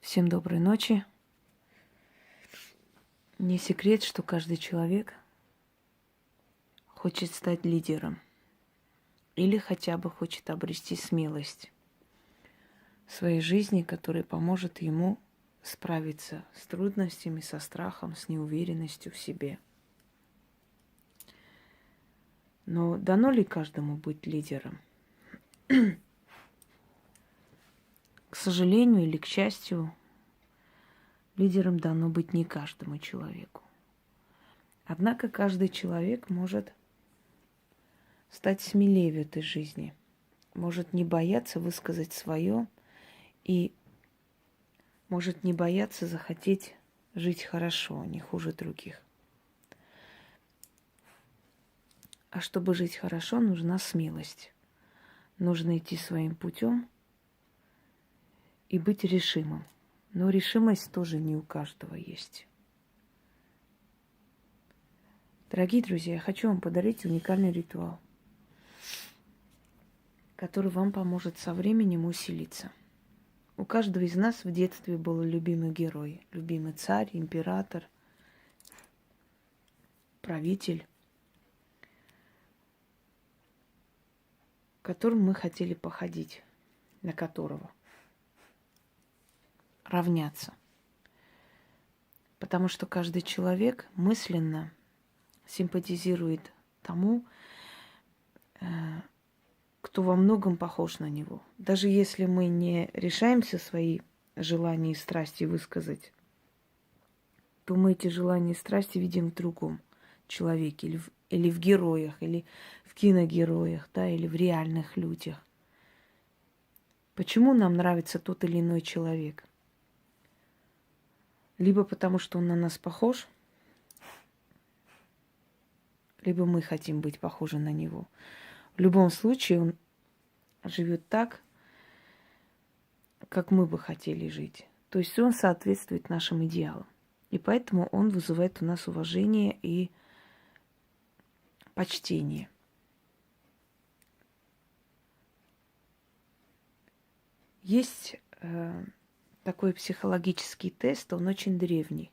Всем доброй ночи. Не секрет, что каждый человек хочет стать лидером или хотя бы хочет обрести смелость в своей жизни, которая поможет ему справиться с трудностями, со страхом, с неуверенностью в себе. Но дано ли каждому быть лидером? К сожалению или к счастью, лидером дано быть не каждому человеку. Однако каждый человек может стать смелее в этой жизни, может не бояться высказать свое и может не бояться захотеть жить хорошо, не хуже других. А чтобы жить хорошо, нужна смелость. Нужно идти своим путем и быть решимым. Но решимость тоже не у каждого есть. Дорогие друзья, я хочу вам подарить уникальный ритуал, который вам поможет со временем усилиться. У каждого из нас в детстве был любимый герой, любимый царь, император, правитель, которым мы хотели походить, на которого равняться. Потому что каждый человек мысленно симпатизирует тому, кто во многом похож на него. Даже если мы не решаемся свои желания и страсти высказать, то мы эти желания и страсти видим в другом человеке, или в героях, или в киногероях, да, или в реальных людях. Почему нам нравится тот или иной человек? Либо потому, что он на нас похож, либо мы хотим быть похожи на него. В любом случае он живет так, как мы бы хотели жить. То есть он соответствует нашим идеалам. И поэтому он вызывает у нас уважение и почтение. Есть такой психологический тест, он очень древний.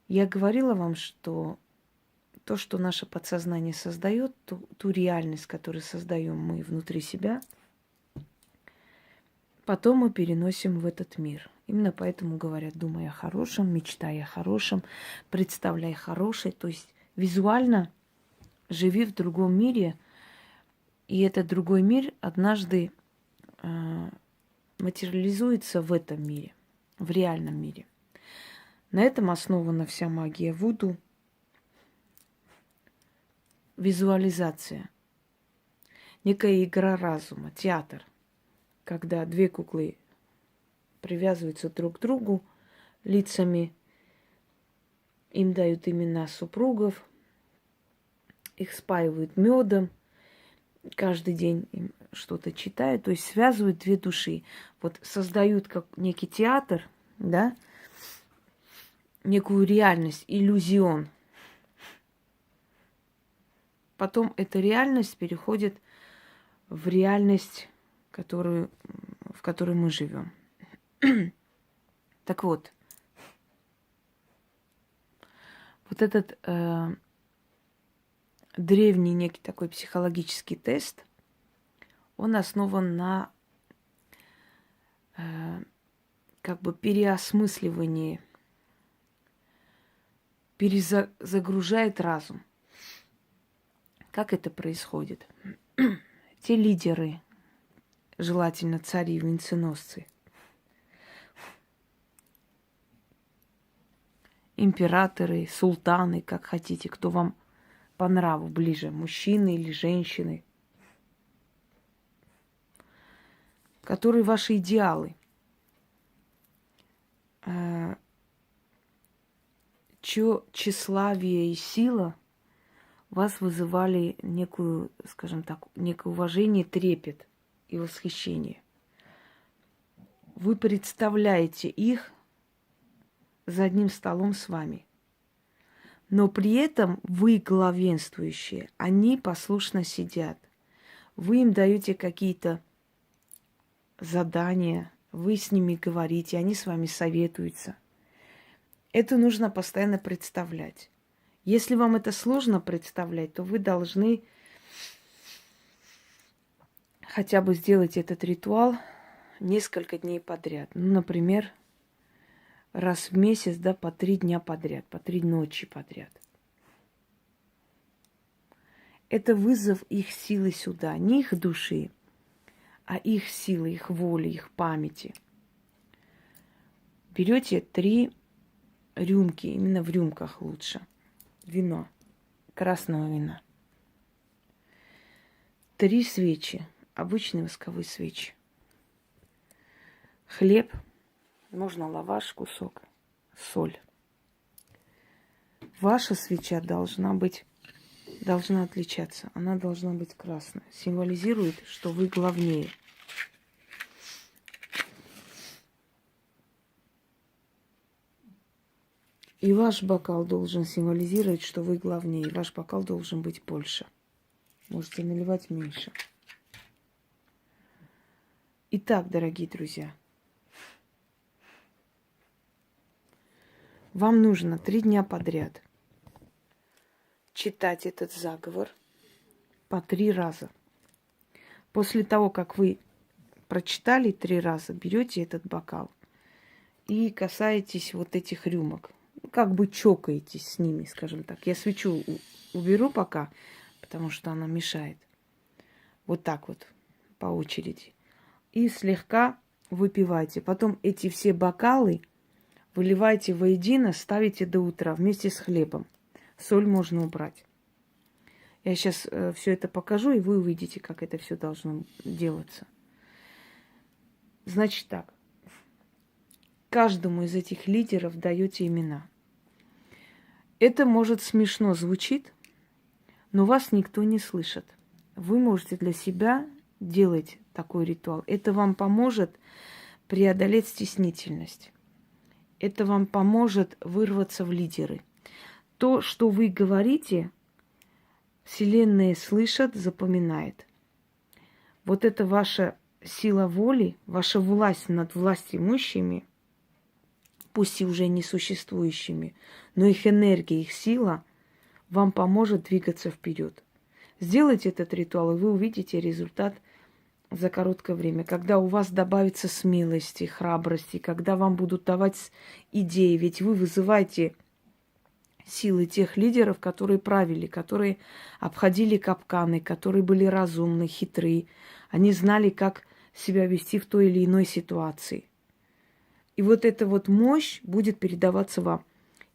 Я говорила вам, что то, что наше подсознание создает, ту реальность, которую создаем мы внутри себя, потом мы переносим в этот мир. Именно поэтому говорят, думай о хорошем, мечтай о хорошем, представляй хорошее. То есть визуально живи в другом мире, и этот другой мир однажды материализуется в этом мире, в реальном мире. На этом основана вся магия вуду. Визуализация. Некая игра разума, театр, когда две куклы привязываются друг к другу лицами, им дают имена супругов, их спаивают медом, каждый день им что-то читают, то есть связывают две души. Вот создают как некий театр, да, некую реальность, иллюзион. Потом эта реальность переходит в реальность, в которой мы живем. Так вот, вот этот древний некий такой психологический тест, он основан на как бы переосмысливании, перезагружает разум. Как это происходит? Те лидеры, желательно цари и венценосцы, императоры, султаны, как хотите, кто вам по нраву ближе, мужчины или женщины, которые ваши идеалы, чье тщеславие и сила вас вызывали некую, скажем так, некое уважение, трепет и восхищение. Вы представляете их за одним столом с вами. Но при этом вы главенствующие, они послушно сидят. Вы им даете какие-то задания, вы с ними говорите, они с вами советуются. Это нужно постоянно представлять. Если вам это сложно представлять, то вы должны хотя бы сделать этот ритуал несколько дней подряд. Ну, например, раз в месяц, да, по 3 дня подряд, по 3 ночи подряд. Это вызов их силы сюда, не их души, а их силы, их воли, их памяти. Берете 3 рюмки, именно в рюмках лучше, вино, красного вина. 3 свечи, обычные восковые свечи. Хлеб, можно лаваш, кусок, соль. Ваша свеча должна отличаться. Она должна быть красная. Символизирует, что вы главнее. И ваш бокал должен символизировать, что вы главнее. Ваш бокал должен быть больше. Можете наливать меньше. Итак, дорогие друзья, вам нужно 3 дня подряд читать этот заговор по 3 раза. После того, как вы прочитали 3 раза, берете этот бокал и касаетесь вот этих рюмок. Как бы чокаетесь с ними, скажем так. Я свечу уберу пока, потому что она мешает. Вот так вот, по очереди. И слегка выпивайте. Потом эти все бокалы выливайте воедино, ставите до утра вместе с хлебом. Соль можно убрать. Я сейчас все это покажу, и вы увидите, как это все должно делаться. Значит так. Каждому из этих лидеров даете имена. Это, может, смешно звучит, но вас никто не слышит. Вы можете для себя делать такой ритуал. Это вам поможет преодолеть стеснительность. Это вам поможет вырваться в лидеры. То, что вы говорите, Вселенная слышит, запоминает. Вот это ваша сила воли, ваша власть над властимущими, пусть и уже несуществующими, но их энергия, их сила вам поможет двигаться вперед. Сделайте этот ритуал, и вы увидите результат за короткое время. Когда у вас добавится смелости, храбрости, когда вам будут давать идеи, ведь вы вызываете силы тех лидеров, которые правили, которые обходили капканы, которые были разумны, хитры. Они знали, как себя вести в той или иной ситуации. И вот эта вот мощь будет передаваться вам.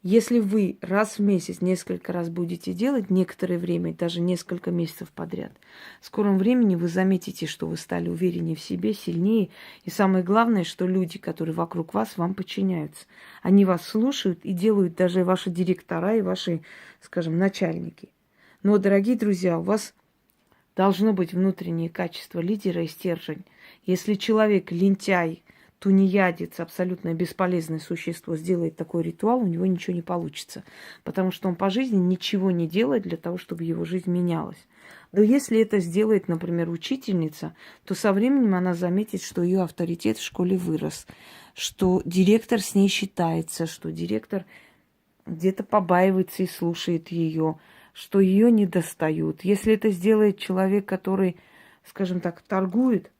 Если вы раз в месяц, несколько раз будете делать, некоторое время, даже несколько месяцев подряд, в скором времени вы заметите, что вы стали увереннее в себе, сильнее. И самое главное, что люди, которые вокруг вас, вам подчиняются. Они вас слушают и делают даже ваши директора и ваши, скажем, начальники. Но, дорогие друзья, у вас должно быть внутреннее качество лидера и стержень. Если человек лентяй, тунеядец, абсолютно бесполезное существо, сделает такой ритуал, у него ничего не получится. Потому что он по жизни ничего не делает для того, чтобы его жизнь менялась. Но если это сделает, например, учительница, то со временем она заметит, что ее авторитет в школе вырос, что директор с ней считается, что директор где-то побаивается и слушает ее, что ее не достают. Если это сделает человек, который, скажем так, торгует,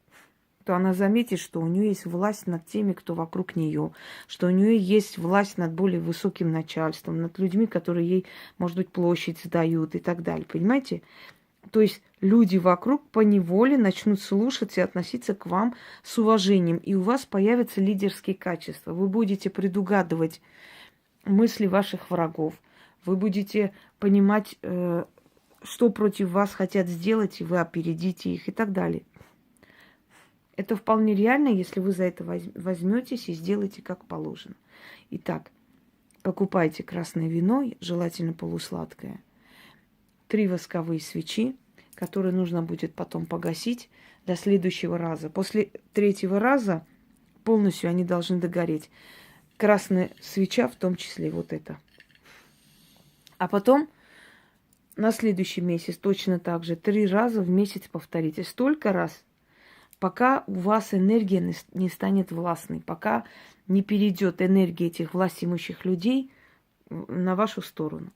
то она заметит, что у нее есть власть над теми, кто вокруг нее, что у нее есть власть над более высоким начальством, над людьми, которые ей, может быть, площадь сдают и так далее. Понимаете? То есть люди вокруг поневоле начнут слушать и относиться к вам с уважением, и у вас появятся лидерские качества. Вы будете предугадывать мысли ваших врагов, вы будете понимать, что против вас хотят сделать, и вы опередите их и так далее. Это вполне реально, если вы за это возьметесь и сделаете как положено. Итак, покупайте красное вино, желательно полусладкое, 3 восковые свечи, которые нужно будет потом погасить до следующего раза. После 3-го раза полностью они должны догореть. Красная свеча, в том числе вот эта. А потом на следующий месяц точно так же 3 раза в месяц повторите. Столько раз, пока у вас энергия не станет властной, пока не перейдет энергия этих властимущих людей на вашу сторону.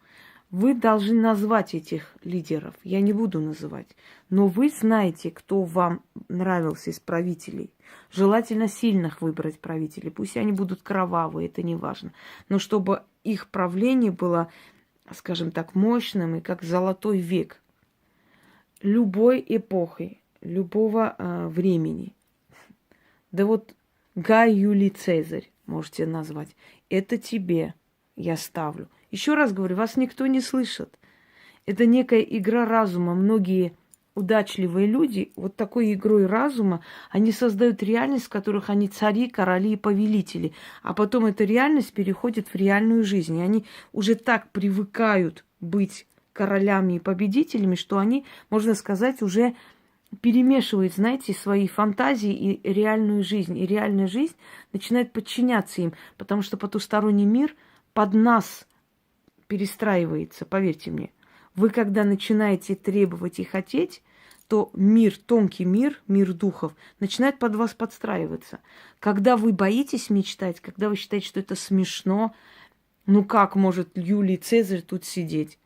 Вы должны назвать этих лидеров. Я не буду называть. Но вы знаете, кто вам нравился из правителей. Желательно сильных выбрать правителей. Пусть они будут кровавые, это не важно. Но чтобы их правление было, скажем так, мощным и как золотой век любой эпохи, любого времени. Да вот Гай Юлий Цезарь можете назвать. Это тебе я ставлю. Еще раз говорю, вас никто не слышит. Это некая игра разума. Многие удачливые люди вот такой игрой разума, они создают реальность, в которых они цари, короли и повелители. А потом эта реальность переходит в реальную жизнь. И они уже так привыкают быть королями и победителями, что они, можно сказать, уже перемешивают, знаете, свои фантазии и реальную жизнь. И реальная жизнь начинает подчиняться им, потому что потусторонний мир под нас перестраивается, поверьте мне. Вы, когда начинаете требовать и хотеть, то мир, тонкий мир, мир духов, начинает под вас подстраиваться. Когда вы боитесь мечтать, когда вы считаете, что это смешно, ну как может Юлий Цезарь тут сидеть?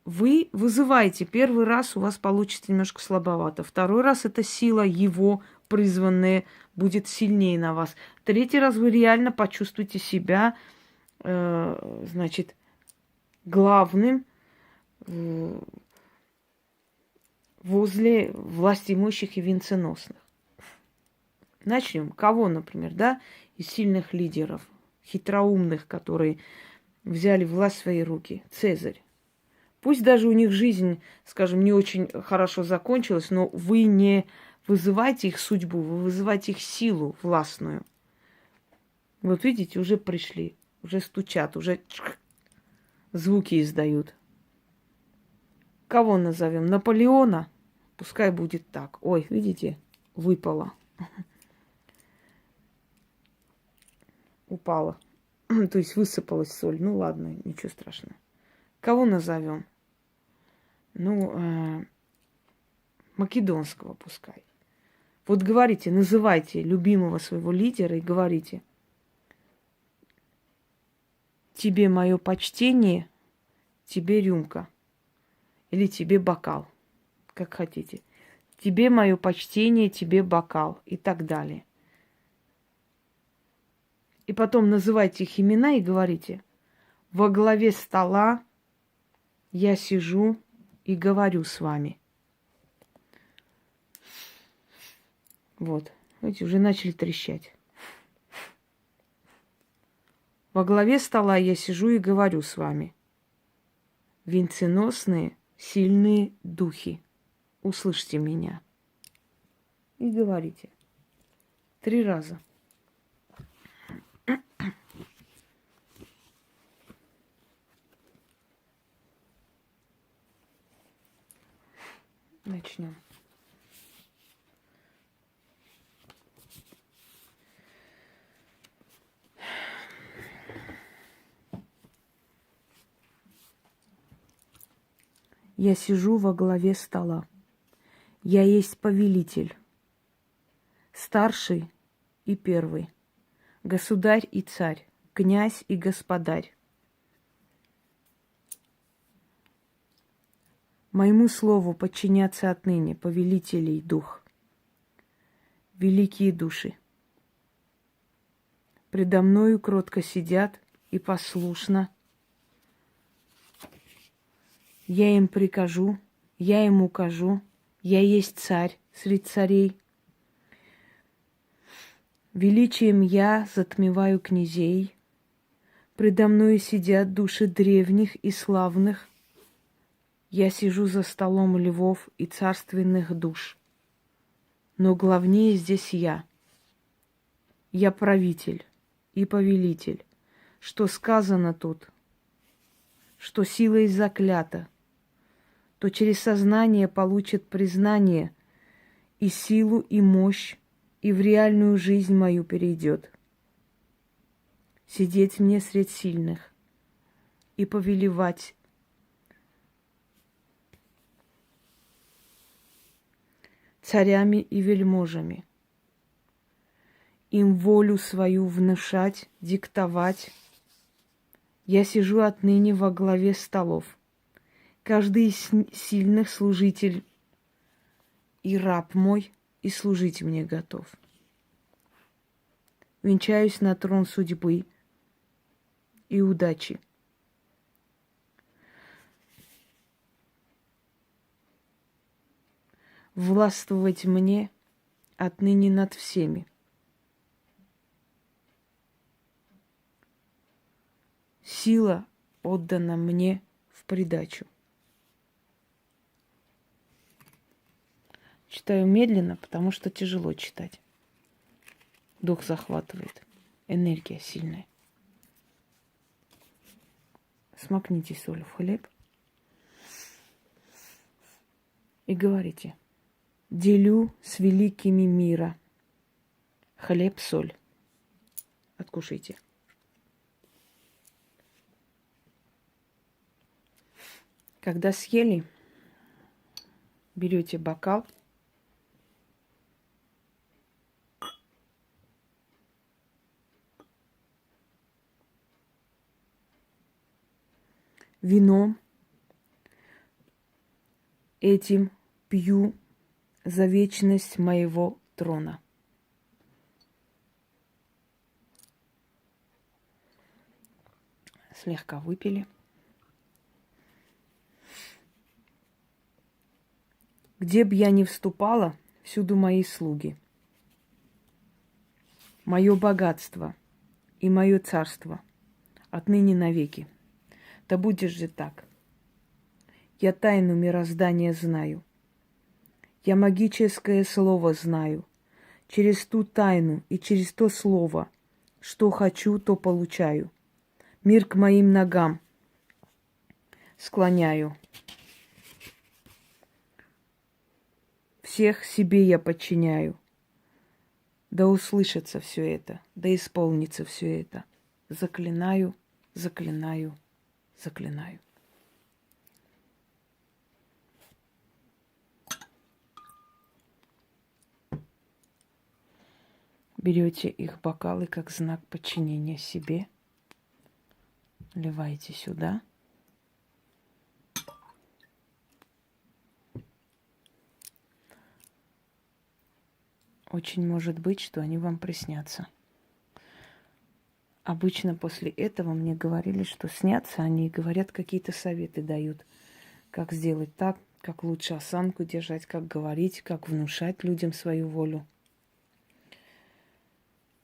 Вы вызываете. Первый раз у вас получится немножко слабовато. Второй раз эта сила его призванная будет сильнее на вас. Третий раз вы реально почувствуете себя, значит, главным возле властимущих и венценосных. Начнем. Кого, например, да, из сильных лидеров, хитроумных, которые взяли власть в свои руки? Цезарь. Пусть даже у них жизнь, скажем, не очень хорошо закончилась, но вы не вызываете их судьбу, вы вызываете их силу властную. Вот видите, уже пришли, уже стучат, уже звуки издают. Кого назовем? Наполеона? Пускай будет так. Ой, видите, выпало. Упала. То есть высыпалась соль. Ну ладно, ничего страшного. Кого назовем? Ну, Македонского пускай. Вот говорите, называйте любимого своего лидера и говорите: тебе мое почтение, тебе рюмка. Или тебе бокал. Как хотите. Тебе мое почтение, тебе бокал. И так далее. И потом называйте их имена и говорите: во главе стола я сижу и говорю с вами. Вот. Видите, уже начали трещать. Во главе стола я сижу и говорю с вами. Венценосные, сильные духи, услышьте меня. И говорите. 3 раза. Начнем. Я сижу во главе стола. Я есть повелитель, старший и первый, государь и царь, князь и господарь. Моему слову подчинятся отныне повелителей дух, великие души. Предо мною кротко сидят и послушно. Я им прикажу, я им укажу, я есть царь среди царей. Величием я затмеваю князей. Предо мною сидят души древних и славных. Я сижу за столом львов и царственных душ. Но главнее здесь я. Я правитель и повелитель. Что сказано тут, что силой заклято, то через сознание получит признание и силу, и мощь, и в реальную жизнь мою перейдет. Сидеть мне средь сильных и повелевать. царями и вельможами. Им волю свою внушать, диктовать. Я сижу отныне во главе столов. Каждый из сильных служитель и раб мой, и служить мне готов. Венчаюсь на трон судьбы и удачи. Властвовать мне отныне над всеми. Сила отдана мне в придачу. Читаю медленно, потому что тяжело читать. Дух захватывает. Энергия сильная. Смакните соль в хлеб и говорите: делю с великими мира хлеб-соль. Откушайте. Когда съели, берете бокал, вином этим пью за вечность моего трона. Слегка выпили. Где б я ни вступала, всюду мои слуги. Мое богатство и мое царство отныне навеки. Да будет же так. Я тайну мироздания знаю. Я магическое слово знаю. Через ту тайну и через то слово, что хочу, то получаю. Мир к моим ногам склоняю. Всех себе я подчиняю. Да услышится все это, да исполнится все это. Заклинаю, заклинаю, заклинаю. Берете их бокалы как знак подчинения себе. Наливаете сюда. Очень может быть, что они вам приснятся. Обычно после этого мне говорили, что снятся они и говорят, какие-то советы дают. Как сделать так, как лучше осанку держать, как говорить, как внушать людям свою волю.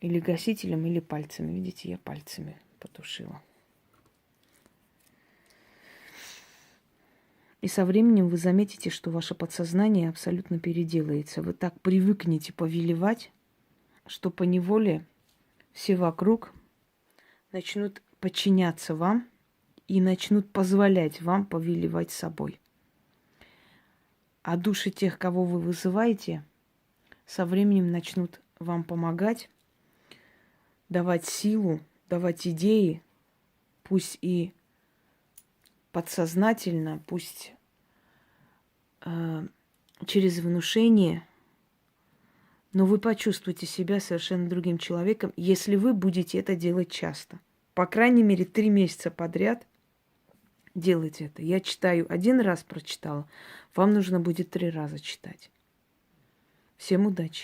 Или гасителем, или пальцами. Видите, я пальцами потушила. И со временем вы заметите, что ваше подсознание абсолютно переделается. Вы так привыкнете повелевать, что поневоле все вокруг начнут подчиняться вам и начнут позволять вам повелевать собой. А души тех, кого вы вызываете, со временем начнут вам помогать, давать силу, давать идеи, пусть и подсознательно, пусть через внушение, но вы почувствуете себя совершенно другим человеком, если вы будете это делать часто. По крайней мере, 3 месяца подряд делайте это. Я читаю 1 раз, прочитала, вам нужно будет 3 раза читать. Всем удачи!